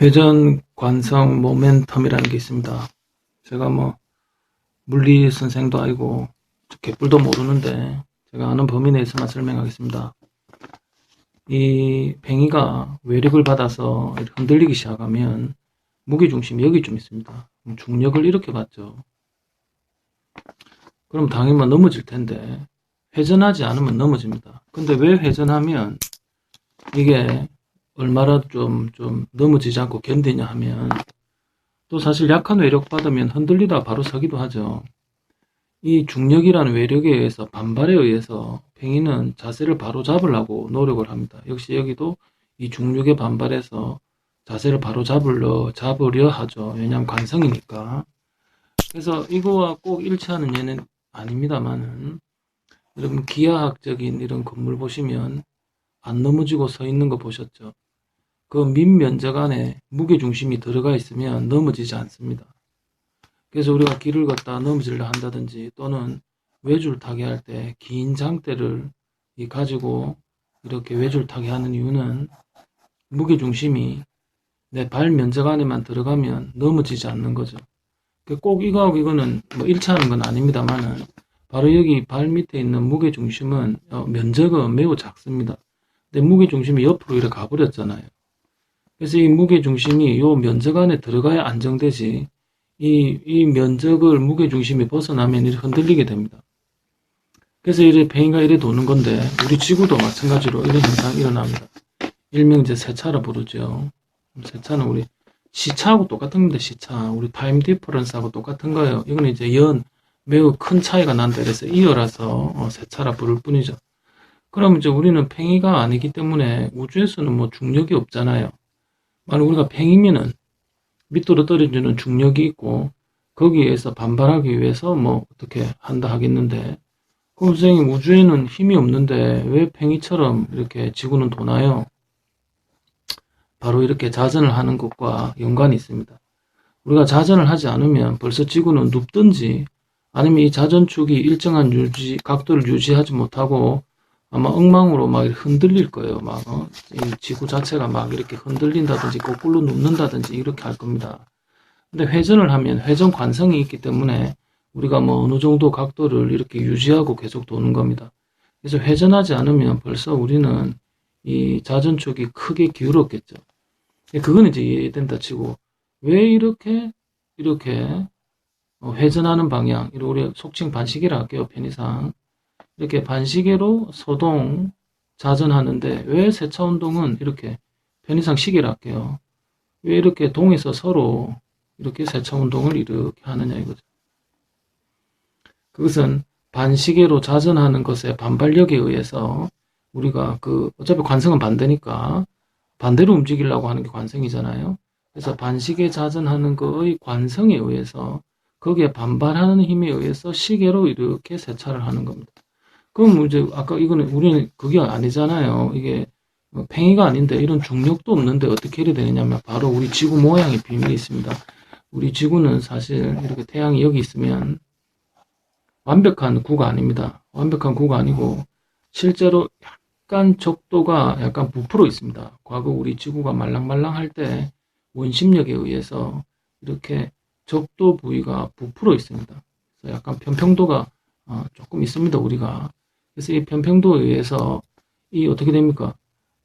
회전 관성 모멘텀이라는 게 있습니다. 제가 뭐 물리 선생도 아니고 개뿔도 모르는데 제가 아는 범위 내에서만 설명하겠습니다. 이 팽이가 외력을 받아서 흔들리기 시작하면 무게중심이 여기쯤 있습니다. 중력을 이렇게 받죠. 그럼 당연히 넘어질 텐데 회전하지 않으면 넘어집니다. 근데 왜 회전하면 이게 얼마나 좀 넘어지지 않고 견디냐 하면, 또 사실 약한 외력 받으면 흔들리다 바로 서기도 하죠. 이 중력이라는 외력에 의해서, 반발에 의해서 팽이는 자세를 바로 잡으려고 노력을 합니다. 역시 여기도 이 중력의 반발에서 자세를 바로 잡으려 하죠. 왜냐하면 관성이니까. 그래서 이거와 꼭 일치하는 예는 아닙니다만은, 여러분 기하학적인 이런 건물 보시면 안 넘어지고 서 있는 거 보셨죠? 그 밑면적 안에 무게중심이 들어가 있으면 넘어지지 않습니다. 그래서 우리가 길을 걷다 넘어지려 한다든지, 또는 외줄 타기 할 때 긴 장대를 가지고 이렇게 외줄 타기 하는 이유는 무게중심이 내 발 면적 안에만 들어가면 넘어지지 않는 거죠. 꼭 이거하고 이거는 뭐 일치하는 건 아닙니다만은, 바로 여기 발 밑에 있는 무게중심은 면적은 매우 작습니다. 근데 무게중심이 옆으로 이렇게 가버렸잖아요. 그래서 이 무게중심이 이 면적 안에 들어가야 안정되지, 이 면적을 무게중심이 벗어나면 이렇게 흔들리게 됩니다. 그래서 이래 팽이가 이래 도는 건데, 우리 지구도 마찬가지로 이런 현상이 일어납니다. 일명 이제 세차라 부르죠. 세차는 우리 시차하고 똑같은 겁니다. 시차. 우리 타임 디퍼런스하고 똑같은 거예요. 이건 이제 매우 큰 차이가 난다. 그래서 이어라서 세차라 부를 뿐이죠. 그럼 이제 우리는 팽이가 아니기 때문에 우주에서는 뭐 중력이 없잖아요. 만약 우리가 팽이면은 밑으로 떨어지는 중력이 있고, 거기에서 반발하기 위해서 뭐 어떻게 한다 하겠는데, 그럼 선생님 우주에는 힘이 없는데 왜 팽이처럼 이렇게 지구는 도나요? 바로 이렇게 자전을 하는 것과 연관이 있습니다. 우리가 자전을 하지 않으면 벌써 지구는 눕든지, 아니면 이 자전축이 일정한 각도를 유지하지 못하고 아마 엉망으로 막 흔들릴 거예요. 이 지구 자체가 막 이렇게 흔들린다든지 거꾸로 눕는다든지 이렇게 할 겁니다. 근데 회전을 하면 회전 관성이 있기 때문에 우리가 뭐 어느 정도 각도를 이렇게 유지하고 계속 도는 겁니다. 그래서 회전하지 않으면 벌써 우리는 이 자전축이 크게 기울었겠죠. 그건 이제 이해된다 치고, 왜 이렇게 회전하는 방향, 우리 속칭 반시계라 할게요, 편의상. 이렇게 반시계로 소동 자전하는데, 왜 세차 운동은 이렇게 편의상 시계를 할게요. 왜 이렇게 동에서 서로 이렇게 세차 운동을 이렇게 하느냐 이거죠. 그것은 반시계로 자전하는 것의 반발력에 의해서 우리가 어차피 관성은 반대니까 반대로 움직이려고 하는 게 관성이잖아요. 그래서 반시계 자전하는 거의 관성에 의해서, 거기에 반발하는 힘에 의해서 시계로 이렇게 세차를 하는 겁니다. 그럼 이제 아까 이거는 우리는 그게 아니잖아요. 이게 팽이가 아닌데 이런 중력도 없는데 어떻게 이래 되느냐면, 바로 우리 지구 모양의 비밀이 있습니다. 우리 지구는 사실 이렇게 태양이 여기 있으면 완벽한 구가 아닙니다. 완벽한 구가 아니고 실제로 약간 적도가 약간 부풀어 있습니다. 과거 우리 지구가 말랑말랑할 때 원심력에 의해서 이렇게 적도 부위가 부풀어 있습니다. 그래서 약간 편평도가 조금 있습니다, 우리가. 그래서 이 편평도에 의해서 어떻게 됩니까?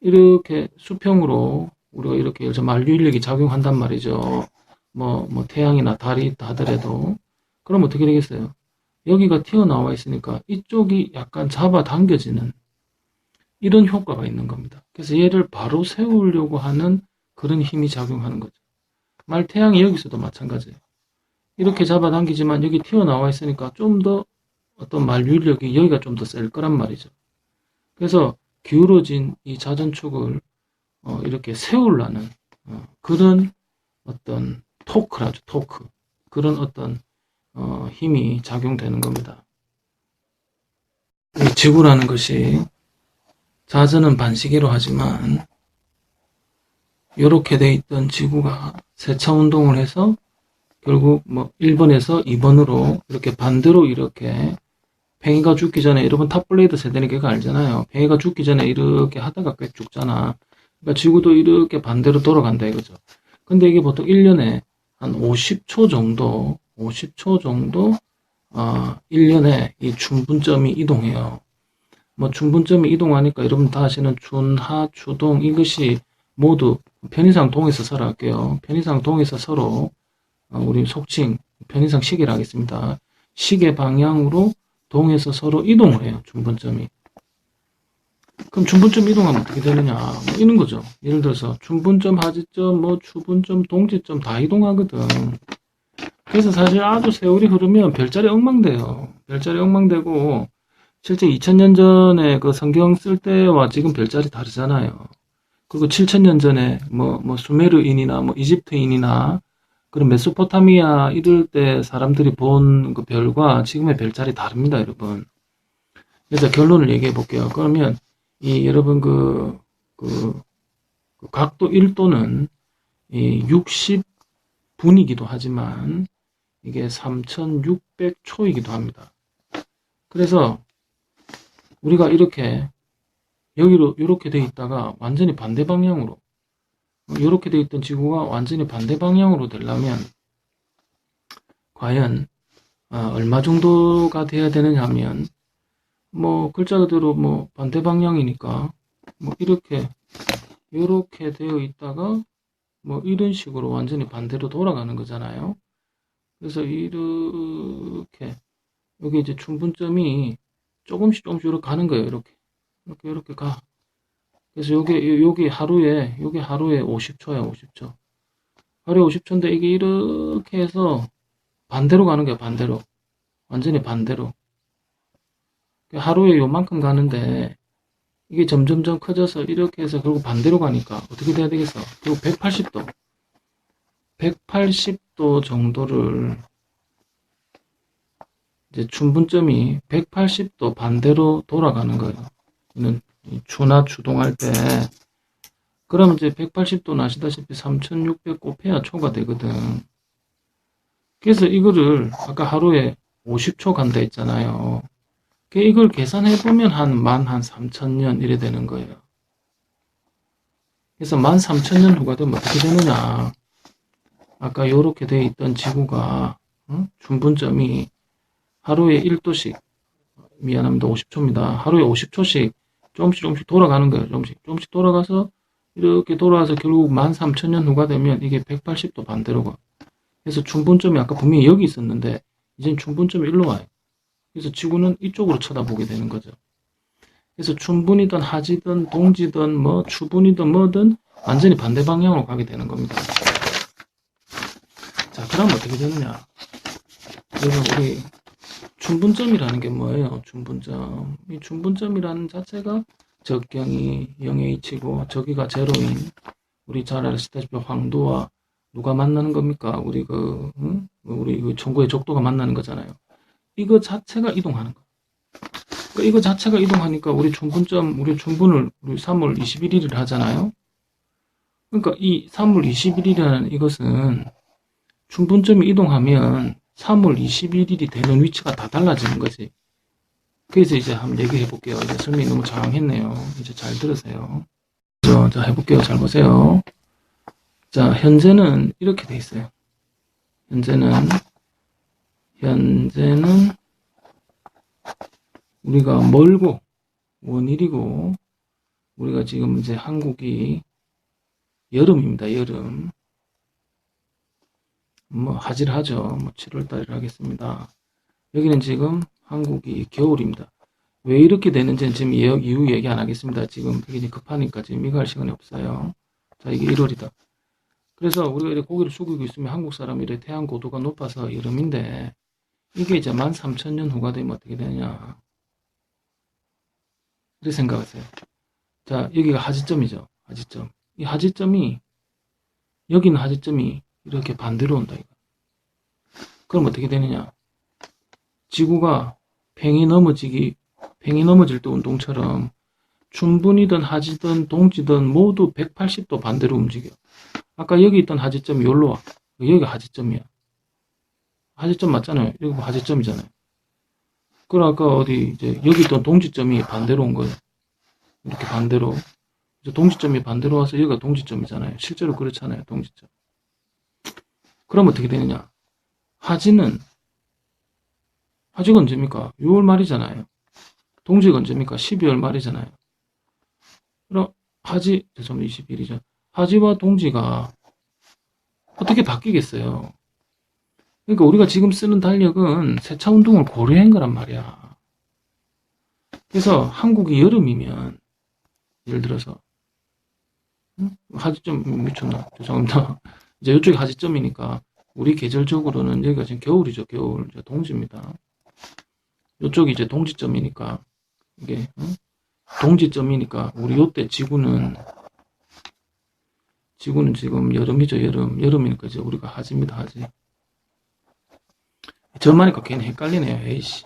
이렇게 수평으로 우리가 이렇게 만류인력이 작용한단 말이죠. 뭐 태양이나 달이 있다 하더라도. 그럼 어떻게 되겠어요? 여기가 튀어나와 있으니까 이쪽이 약간 잡아당겨지는 이런 효과가 있는 겁니다. 그래서 얘를 바로 세우려고 하는 그런 힘이 작용하는 거죠. 태양이 여기서도 마찬가지예요. 이렇게 잡아당기지만 여기 튀어나와 있으니까 좀 더 어떤 만류인력이 여기가 좀 더 셀 거란 말이죠. 그래서 기울어진 이 자전축을 이렇게 세우려는 그런 어떤 토크라죠, 토크. 그런 어떤 힘이 작용되는 겁니다. 이 지구라는 것이 자전은 반시계로 하지만, 이렇게 돼 있던 지구가 세차 운동을 해서 결국 1번에서 2번으로 이렇게 반대로 이렇게, 팽이가 죽기 전에, 여러분 탑블레이드 세대니까 그거 알잖아요. 팽이가 죽기 전에 이렇게 하다가 꽤 죽잖아. 그러니까 지구도 이렇게 반대로 돌아간다 이거죠. 근데 이게 보통 1년에 한 50초 정도, 1년에 이 춘분점이 이동해요. 뭐 춘분점이 이동하니까 여러분 다 아시는 춘, 하, 추동 이것이 모두 편의상 동에서 서로 할게요. 편의상 동에서 서로 우리 속칭 편의상 시계를 하겠습니다. 시계 방향으로 동에서 서로 이동을 해요. 춘분점이. 그럼 춘분점 이동하면 어떻게 되느냐? 뭐 이런 거죠. 예를 들어서 춘분점, 하지점, 뭐 추분점, 동지점 다 이동하거든. 그래서 사실 아주 세월이 흐르면 별자리 엉망돼요. 별자리 엉망되고 실제 2000년 전에 그 성경 쓸 때와 지금 별자리 다르잖아요. 그리고 7000년 전에 뭐 수메르인이나 뭐 이집트인이나 그런 메소포타미아 이럴 때 사람들이 본 그 별과 지금의 별자리 다릅니다, 여러분. 그래서 결론을 얘기해 볼게요. 그러면 이 여러분 그 각도 1도는 이 60분이기도 하지만 이게 3600초이기도 합니다. 그래서 우리가 이렇게 여기로 이렇게 돼 있다가 완전히 반대 방향으로 이렇게 돼 있던 지구가 완전히 반대 방향으로 되려면 과연 얼마 정도가 돼야 되느냐 하면 뭐 글자 그대로 뭐 반대 방향이니까 뭐 이렇게 되어 있다가 뭐 이런 식으로 완전히 반대로 돌아가는 거잖아요. 그래서 이렇게 여기 이제 춘분점이 조금씩 이렇게 가는 거예요. 이렇게 가. 그래서 요게 하루에 50초야, 50초. 하루에 50초인데 이게 이렇게 해서 반대로 가는 거야, 반대로. 완전히 반대로. 하루에 요만큼 가는데 이게 점점점 커져서 이렇게 해서 결국 반대로 가니까 어떻게 돼야 되겠어? 결국 180도. 180도 정도를 이제 춘분점이 180도 반대로 돌아가는 거예요. 이는 추나 추동할 때 그러면 이제 180도는 아시다시피 3600 곱해야 초가 되거든. 그래서 이거를 아까 하루에 50초 간다 했잖아요. 이걸 계산해 보면 한 13,000년 이래 되는 거예요. 그래서 13,000년 후가 되면 어떻게 되느냐? 아까 요렇게 돼 있던 지구가 춘분점이 하루에 1도씩 미안합니다. 50초입니다. 하루에 50초씩 조금씩 돌아가는 거예요. 조금씩 돌아가서 이렇게 돌아와서 결국 13,000년 후가 되면 이게 180도 반대로 가. 그래서 춘분점이 아까 분명히 여기 있었는데 이젠 춘분점이 일로 와요. 그래서 지구는 이쪽으로 쳐다보게 되는 거죠. 그래서 춘분이든 하지든 동지든 뭐 추분이든 뭐든 완전히 반대 방향으로 가게 되는 겁니다. 자, 그럼 어떻게 되느냐? 여러분 우리 춘분점이라는 게 뭐예요? 춘분점. 이 춘분점이라는 자체가 적경이 0h고 저기가 제로인 우리 잘 아시다시피 황도와 누가 만나는 겁니까? 우리 우리 그 천고의 적도가 만나는 거잖아요. 이거 자체가 이동하는 거. 그러니까 이거 자체가 이동하니까 우리 춘분점, 우리 춘분을 우리 3월 21일을 하잖아요. 그러니까 이 3월 21일이라는 이것은 춘분점이 이동하면 3월 21일이 되는 위치가 다 달라지는 거지. 그래서 이제 한번 얘기해 볼게요. 이제 설명이 너무 장황했네요. 이제 잘 들으세요. 자, 해볼게요. 잘 보세요. 자, 현재는 이렇게 돼 있어요. 현재는 우리가 멀고 원일이고 우리가 지금 이제 한국이 여름입니다. 여름. 뭐 하질하죠. 뭐 7월 달에 하겠습니다. 여기는 지금 한국이 겨울입니다. 왜 이렇게 되는지는 지금 이유 얘기 안 하겠습니다. 지금 이게 급하니까 지금 이거 할 시간이 없어요. 자, 이게 1월이다. 그래서 우리가 이렇게 고개를 숙이고 있으면 한국 사람이 이렇게 태양 고도가 높아서 여름인데 이게 이제 13,000년 후가 되면 어떻게 되냐. 이렇게 생각하세요. 자, 여기가 하지점이죠. 하지점. 이 하지점이 여기는 하지점이 이렇게 반대로 온다. 이거. 그럼 어떻게 되느냐. 지구가 팽이 넘어질 때 운동처럼 춘분이든 하지든 동지든 모두 180도 반대로 움직여. 아까 여기 있던 하지점이 여기로 와. 여기가 하지점이야. 하지점 맞잖아요. 여기 하지점이잖아요. 그럼 아까 어디 이제 여기 있던 동지점이 반대로 온 거예요. 이렇게 반대로. 이제 동지점이 반대로 와서 여기가 동지점이잖아요. 실제로 그렇잖아요. 동지점. 그럼 어떻게 되느냐? 하지가 언제입니까? 6월 말이잖아요. 동지가 언제입니까? 12월 말이잖아요. 그럼 죄송합니다. 20일이죠. 하지와 동지가 어떻게 바뀌겠어요? 그러니까 우리가 지금 쓰는 달력은 세차 운동을 고려한 거란 말이야. 그래서 한국이 여름이면 예를 들어서 하지점 미쳤나? 죄송합니다. 이제 이쪽이 하지점이니까 우리 계절적으로는 여기가 지금 겨울이죠. 겨울. 동지입니다. 이쪽이 이제 동지점이니까 이게 동지점이니까 우리 요때 지구는 지금 여름이죠. 여름이니까 이제 우리가 하지입니다. 하지. 저만이니까 괜히 헷갈리네요. 에이씨.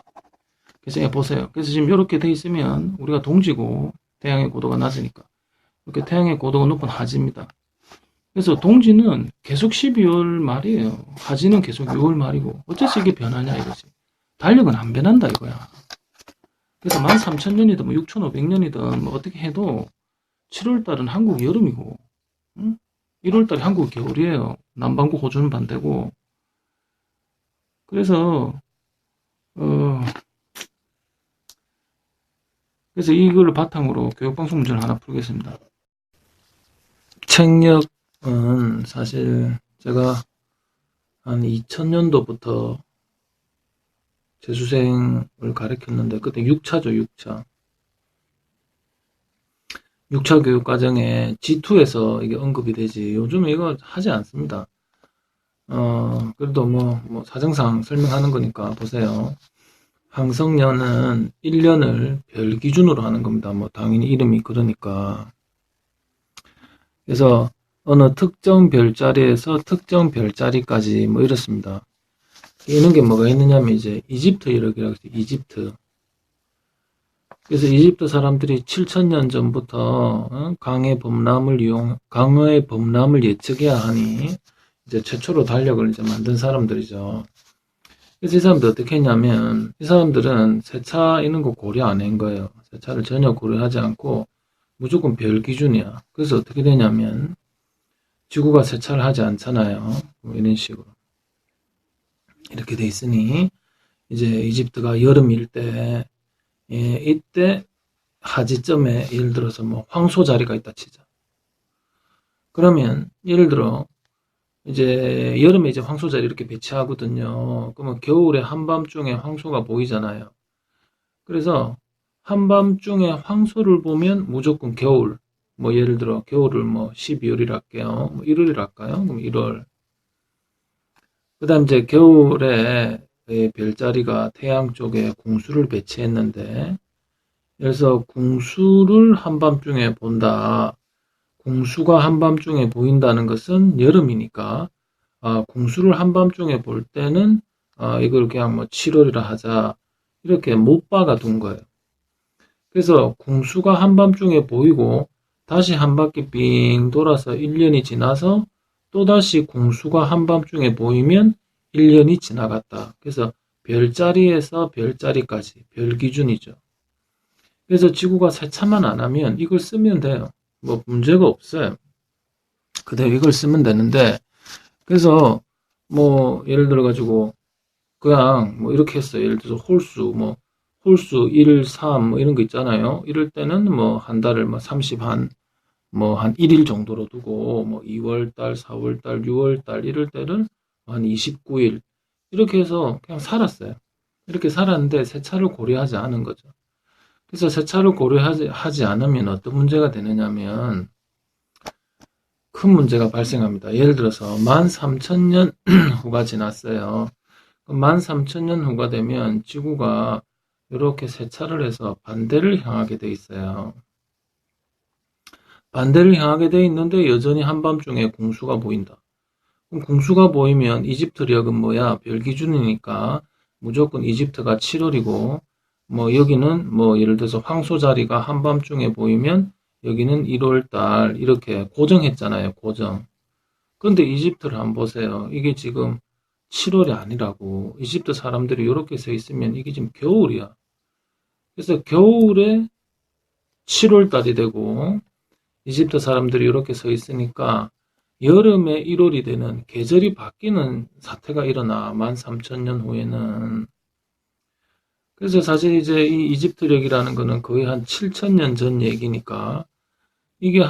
그래서 보세요. 그래서 지금 이렇게 돼 있으면 우리가 동지고 태양의 고도가 낮으니까 이렇게 태양의 고도가 높은 하지입니다. 그래서 동지는 계속 12월 말이에요. 하지는 계속 6월 말이고 어째서 이게 변하냐 이거지. 달력은 안 변한다 이거야. 그래서 13,000년이든 뭐 6,500년이든 뭐 어떻게 해도 7월달은 한국 여름이고 1월달에 한국 겨울이에요. 남반구 호주는 반대고. 그래서 그래서 이걸 바탕으로 교육방송 문제를 하나 풀겠습니다. 책력은 사실 제가 한 2000년도부터 재수생을 가르쳤는데 그때 6차죠, 6차. 6차 교육 과정에 G2에서 이게 언급이 되지. 요즘 이거 하지 않습니다. 그래도 뭐 사정상 설명하는 거니까 보세요. 황성년은 1년을 별 기준으로 하는 겁니다. 뭐 당연히 이름이 그러니까. 그래서 어느 특정 별자리에서 특정 별자리까지 뭐 이렇습니다. 이런 게 뭐가 있느냐면 이제 이집트 이력이라고 해서 이집트. 그래서 이집트 사람들이 7,000년 전부터 강의 범람을 예측해야 하니 이제 최초로 달력을 이제 만든 사람들이죠. 그래서 이 사람들 어떻게 했냐면 이 사람들은 세차 이런 거 고려 안 한 거예요. 세차를 전혀 고려하지 않고 무조건 별 기준이야. 그래서 어떻게 되냐면 지구가 세차를 하지 않잖아요. 뭐 이런 식으로 이렇게 돼 있으니 이제 이집트가 여름일 때 이때 하지점에 예를 들어서 뭐 황소 자리가 있다 치자. 그러면 예를 들어 이제 여름에 이제 황소 자리 이렇게 배치하거든요. 그러면 겨울에 한밤중에 황소가 보이잖아요. 그래서 한밤중에 황소를 보면 무조건 겨울. 뭐 예를 들어 겨울을 뭐 12월이라 할게요. 뭐 1월이라 할까요? 그럼 1월. 그 다음 이제 겨울에 별자리가 태양 쪽에 궁수를 배치했는데 그래서 궁수를 한밤중에 본다. 궁수가 한밤중에 보인다는 것은 여름이니까 궁수를 한밤중에 볼 때는 이걸 그냥 뭐 7월이라 하자 이렇게 못 박아 둔 거예요. 그래서 궁수가 한밤중에 보이고 다시 한 바퀴 빙 돌아서 1년이 지나서 또다시 궁수가 한밤중에 보이면 1년이 지나갔다. 그래서 별자리에서 별자리까지 별 기준이죠. 그래서 지구가 세차만 안 하면 이걸 쓰면 돼요. 뭐 문제가 없어요. 그대로 이걸 쓰면 되는데 그래서 뭐 예를 들어 가지고 그냥 뭐 이렇게 했어요. 예를 들어서 홀수 1, 3 뭐 이런 거 있잖아요. 이럴 때는 뭐 한 달을 뭐 30 한 1일 정도로 두고 뭐 2월달, 4월달, 6월달 이럴 때는 한 29일 이렇게 해서 그냥 살았어요. 이렇게 살았는데 세차를 고려하지 않은 거죠. 그래서 세차를 고려하지 않으면 어떤 문제가 되느냐면 큰 문제가 발생합니다. 예를 들어서 13,000년 후가 지났어요. 13,000년 후가 되면 지구가 이렇게 세차를 해서 반대를 향하게 돼 있어요. 반대를 향하게 돼 있는데 여전히 한밤중에 궁수가 보인다. 그럼 궁수가 보이면 이집트력은 뭐야? 별 기준이니까 무조건 이집트가 7월이고 뭐 여기는 뭐 예를 들어서 황소 자리가 한밤중에 보이면 여기는 1월달 이렇게 고정했잖아요. 고정. 그런데 이집트를 한번 보세요. 이게 지금 7월이 아니라고. 이집트 사람들이 이렇게 서 있으면 이게 지금 겨울이야. 그래서 겨울에 7월달이 되고 이집트 사람들이 이렇게 서 있으니까 여름에 1월이 되는 계절이 바뀌는 사태가 일어나 13,000년 후에는. 그래서 사실 이제 이 이집트력이라는 거는 거의 한 7,000년 전 얘기니까 이게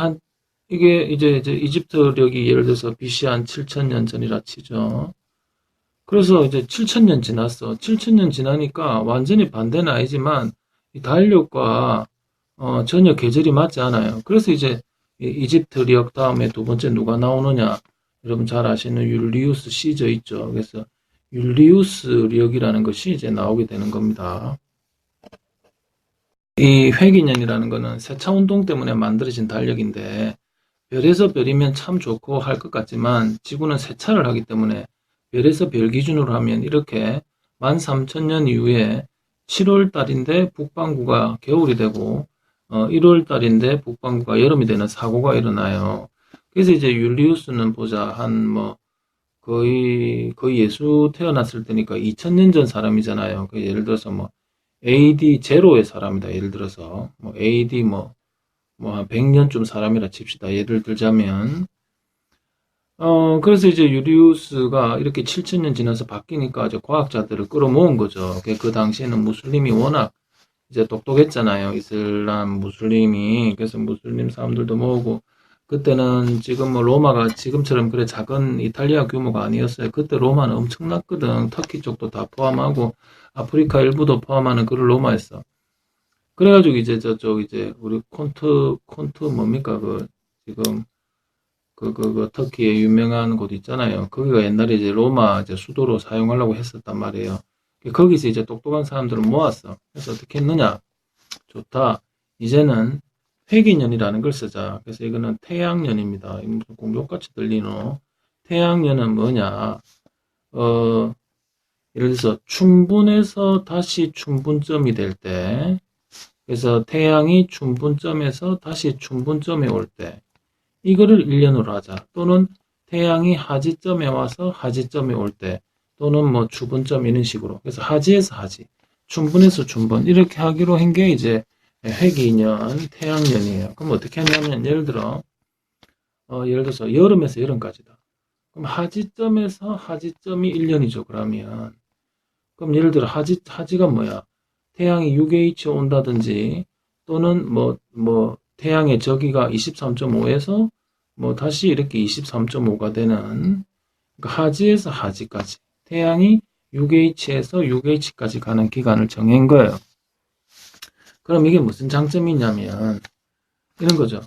이제 이집트력이 예를 들어서 BC 한 7,000년 전이라 치죠. 그래서 이제 7,000년 지났어. 7,000년 지나니까 완전히 반대는 아니지만 이 달력과 전혀 계절이 맞지 않아요. 그래서 이제 이집트력 다음에 두 번째 누가 나오느냐? 여러분 잘 아시는 율리우스 시저 있죠. 그래서 율리우스력이라는 것이 이제 나오게 되는 겁니다. 이 회기년이라는 거는 세차 운동 때문에 만들어진 달력인데 별에서 별이면 참 좋고 할 것 같지만 지구는 세차를 하기 때문에 별에서 별 기준으로 하면 이렇게 13,000년 이후에 7월 달인데 북반구가 겨울이 되고 1월 달인데 북반구가 여름이 되는 사고가 일어나요. 그래서 이제 율리우스는 보자 한 뭐 거의 예수 태어났을 때니까 2000년 전 사람이잖아요. 그 예를 들어서 뭐 AD 제로의 사람이다. 예를 들어서 뭐 AD 뭐 한 100년쯤 사람이라 칩시다. 예를 들자면 그래서 이제 유리우스가 이렇게 7,000년 지나서 바뀌니까 이제 과학자들을 끌어모은 거죠. 그 당시에는 무슬림이 워낙 이제 똑똑했잖아요. 이슬람 무슬림이. 그래서 무슬림 사람들도 모으고, 그때는 지금 뭐 로마가 지금처럼 그래 작은 이탈리아 규모가 아니었어요. 그때 로마는 엄청났거든. 터키 쪽도 다 포함하고, 아프리카 일부도 포함하는 그런 로마였어. 그래가지고 이제 저쪽 이제 우리 콘트 뭡니까? 지금 터키에 유명한 곳 있잖아요. 거기가 옛날에 이제 로마 이제 수도로 사용하려고 했었단 말이에요. 거기서 이제 똑똑한 사람들을 모았어. 그래서 어떻게 했느냐? 좋다. 이제는 회기년이라는 걸 쓰자. 그래서 이거는 태양년입니다. 무슨 공룡같이 들리노? 태양년은 뭐냐? 예를 들어서 춘분에서 다시 춘분점이 될 때, 그래서 태양이 춘분점에서 다시 춘분점에 올 때, 이거를 1년으로 하자. 또는 태양이 하지점에 와서 하지점에 올 때, 또는 뭐 주분점 이런 식으로. 그래서 하지에서 하지, 춘분에서 춘분 이렇게 하기로 한 게 이제 회기년, 태양년이에요. 그럼 어떻게 하냐면 예를 들어서 여름에서 여름까지다. 그럼 하지점에서 하지점이 1년이죠. 그럼 예를 들어 하지가 뭐야? 태양이 6H 온다든지 또는 태양의 저기가 23.5에서 뭐 다시 이렇게 23.5가 되는, 그러니까 하지에서 하지까지 태양이 6H에서 6H까지 가는 기간을 정한 거예요. 그럼 이게 무슨 장점이 있냐면 이런 거죠.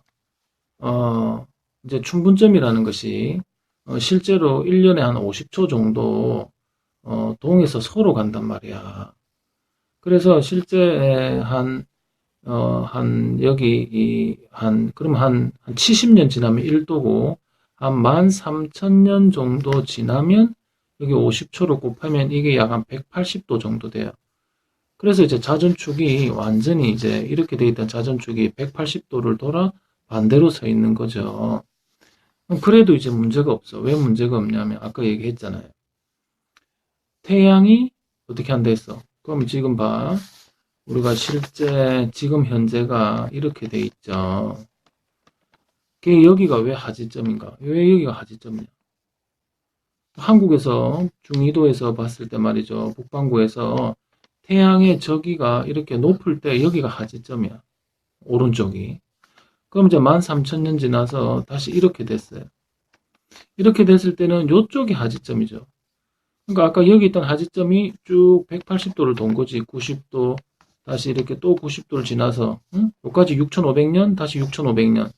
이제 춘분점이라는 것이 실제로 1년에 한 50초 정도 동에서 서로 간단 말이야. 그래서 실제 그럼 한 70년 지나면 1도고, 한 13,000년 정도 지나면 여기 50초로 곱하면 이게 약 한 180도 정도 돼요. 그래서 이제 자전축이 완전히 이제 이렇게 돼 있던 자전축이 180도를 돌아 반대로 서 있는 거죠. 그래도 이제 문제가 없어. 왜 문제가 없냐면 아까 얘기했잖아요. 태양이 어떻게 한다 했어? 그럼 지금 봐. 우리가 실제 지금 현재가 이렇게 돼 있죠. 여기가 왜 하지점인가? 왜 여기가 하지점이냐? 한국에서 중위도에서 봤을 때 말이죠. 북반구에서 태양의 저기가 이렇게 높을 때 여기가 하지점이야. 오른쪽이. 그럼 이제 13,000년 지나서 다시 이렇게 됐어요. 이렇게 됐을 때는 이쪽이 하지점이죠. 그러니까 아까 여기 있던 하지점이 쭉 180도를 돈 거지. 90도, 다시 이렇게 또 90도를 지나서, 여기까지 6,500년, 다시 6,500년.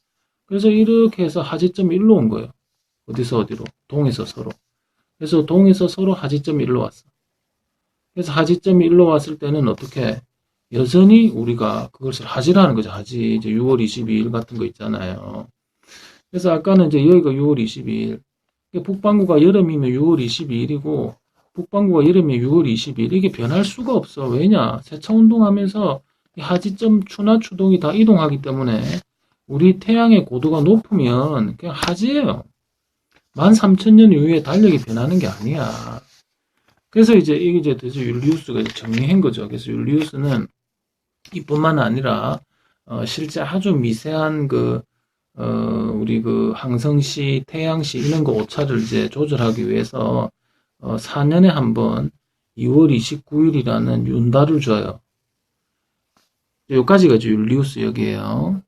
그래서 이렇게 해서 하지점이 일로 온 거예요. 어디서 어디로? 동에서 서로. 그래서 동에서 서로 하지점이 일로 왔어. 그래서 하지점이 일로 왔을 때는 어떻게? 여전히 우리가 그것을 하지라는 거죠. 하지. 이제 6월 22일 같은 거 있잖아요. 그래서 아까는 이제 여기가 6월 22일. 북반구가 여름이면 6월 22일이고, 북반구가 여름이면 6월 20일. 이게 변할 수가 없어. 왜냐? 세차 운동하면서 하지점 추나 추동이 다 이동하기 때문에 우리 태양의 고도가 높으면 그냥 하지예요. 13,000년 이후에 달력이 변하는 게 아니야. 그래서 이제 이게 이제 율리우스가 정리한 거죠. 그래서 율리우스는 이뿐만 아니라 실제 아주 미세한 우리 그 항성시, 태양시 이런 거 오차를 이제 조절하기 위해서 4년에 한 번 2월 29일이라는 윤달을 줘요. 여기까지가 이제 율리우스 역이에요.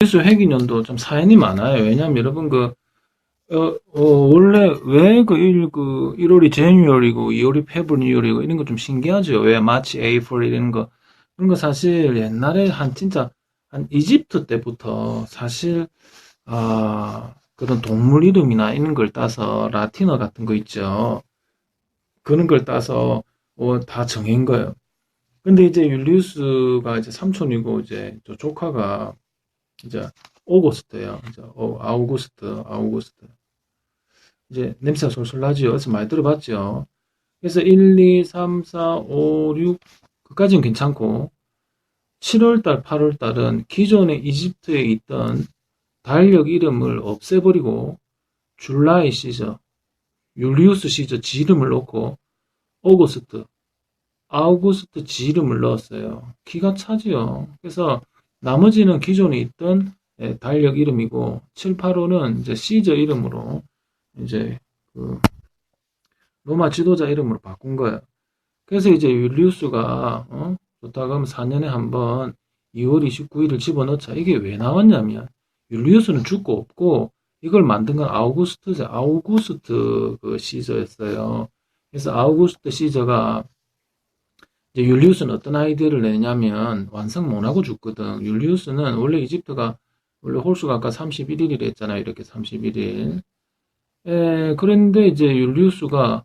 율리우스 회기년도 좀 사연이 많아요. 왜냐면 여러분 원래 왜 1월이 제뉴얼이고 2월이 페브리얼이고 이런 거 좀 신기하죠. 왜 마치, 에이프릴 이런 거. 그런 거 사실 옛날에 진짜 한 이집트 때부터 사실 그런 동물 이름이나 이런 걸 따서 라틴어 같은 거 있죠. 그런 걸 따서 다 정한 거예요. 근데 이제 율리우스가 이제 삼촌이고 이제 저 조카가 이제 오거스트예요. 이제 아우구스트. 이제 냄새가 솔솔 나죠. 그래서 많이 들어봤죠. 그래서 1, 2, 3, 4, 5, 6 그까지는 괜찮고 7월달, 8월달은 기존에 이집트에 있던 달력 이름을 없애버리고 줄라이 시저, 율리우스 시저 지 이름을 넣고 오거스트, 아우구스트 지 이름을 넣었어요. 기가 차지요. 그래서 나머지는 기존에 있던 달력 이름이고 7, 8호는 이제 시저 이름으로 이제 그 로마 지도자 이름으로 바꾼 거예요. 그래서 이제 율리우스가 좋다 그러면 4년에 한 번 2월 29일을 집어넣자. 이게 왜 나왔냐면 율리우스는 죽고 없고 이걸 만든 건 아우구스트 그 시저였어요. 그래서 아우구스트 시저가 이제 율리우스는 어떤 아이디어를 내냐면 완성 못하고 죽거든. 율리우스는 원래 이집트가 원래 홀수가 아까 31일이라 했잖아요. 이렇게 31일. 그런데 이제 율리우스가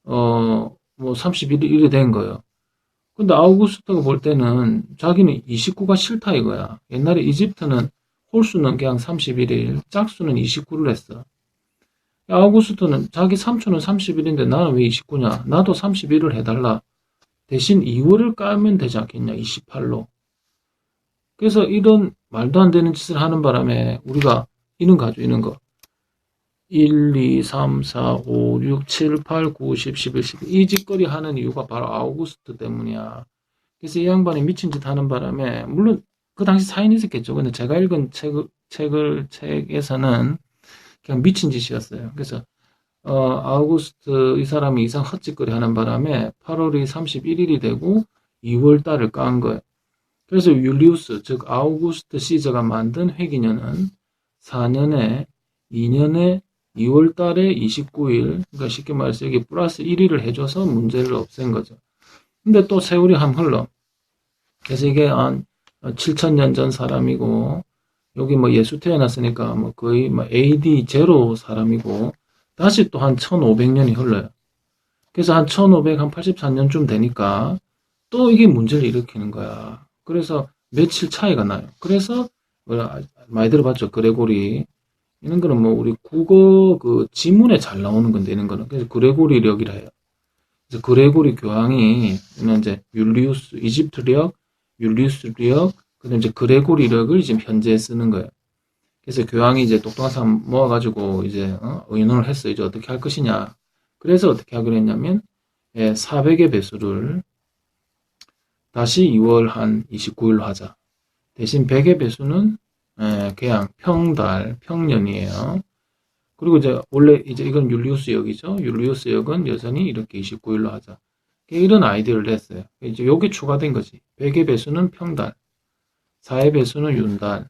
뭐 31일이 된 거예요. 근데 아우구스트가 볼 때는 자기는 29가 싫다 이거야. 옛날에 이집트는 홀수는 그냥 31일, 짝수는 29를 했어. 아우구스트는 자기 삼촌은 30일인데 나는 왜 29냐? 나도 31을 해달라. 대신 2월을 까면 되지 않겠냐? 28로. 그래서 이런 말도 안 되는 짓을 하는 바람에 우리가 이런 거. 1, 2, 3, 4, 5, 6, 7, 8, 9, 10, 11, 12. 이 짓거리 하는 이유가 바로 아우구스트 때문이야. 그래서 이 양반이 미친 짓 하는 바람에, 물론 그 당시 사인이 있었겠죠. 근데 제가 읽은 책에서는 그냥 미친 짓이었어요. 그래서, 아우구스트 이 사람이 이상 헛짓거리 하는 바람에 8월이 31일이 되고 2월 달을 깐 거예요. 그래서 율리우스, 즉 아우구스트 시저가 만든 회기년은 4년에 2년에 2월 달에 29일, 그러니까 쉽게 말해서 여기 플러스 1일을 해줘서 문제를 없앤 거죠. 근데 또 세월이 흘러. 그래서 이게 한 7,000년 전 사람이고, 여기 뭐 예수 태어났으니까 뭐 거의 뭐 AD 제로 사람이고, 다시 또 한 1500년이 흘러요. 그래서 한 1584년쯤 되니까 또 이게 문제를 일으키는 거야. 그래서 며칠 차이가 나요. 그래서 많이 들어봤죠. 그레고리. 이런 거는 뭐 우리 국어 그 지문에 잘 나오는 건데 이런 거는 그래서 그레고리력이라 해요. 그래서 그레고리 교황이 이제 율리우스 이집트력, 율리우스력, 그다음 이제 그레고리력을 지금 현재 쓰는 거예요. 그래서 교황이 이제 똑똑한 사람 모아가지고 이제 의논을 했어요. 이제 어떻게 할 것이냐. 그래서 어떻게 하기로 했냐면 400의 배수를 다시 2월 한 29일로 하자. 대신 100의 배수는 그냥 평년이에요. 그리고 이제 원래 이제 이건 율리우스 역이죠. 율리우스 역은 여전히 이렇게 29일로 하자. 이런 아이디어를 냈어요. 이제 요게 추가된 거지. 100의 배수는 평달, 4의 배수는 윤달,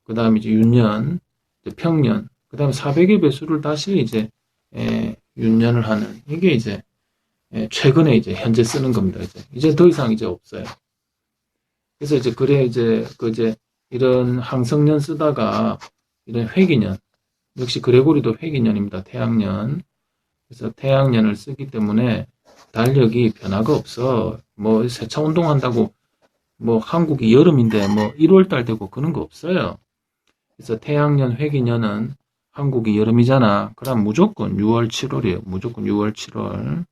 그 다음에 이제 윤년, 이제 평년, 그 다음에 400의 배수를 다시 이제 윤년을 하는 이게 이제 최근에 이제 현재 쓰는 겁니다. 이제 더 이상 이제 없어요. 그래서 이제 그래 이제 이런 항성년 쓰다가 이런 회기년 역시 그레고리도 회기년입니다. 태양년. 그래서 태양년을 쓰기 때문에 달력이 변화가 없어. 뭐 세차 운동한다고 뭐 한국이 여름인데 뭐 1월달 되고 그런 거 없어요. 그래서 태양년 회기년은 한국이 여름이잖아. 그럼 무조건 6월 7월이에요. 무조건 6월 7월.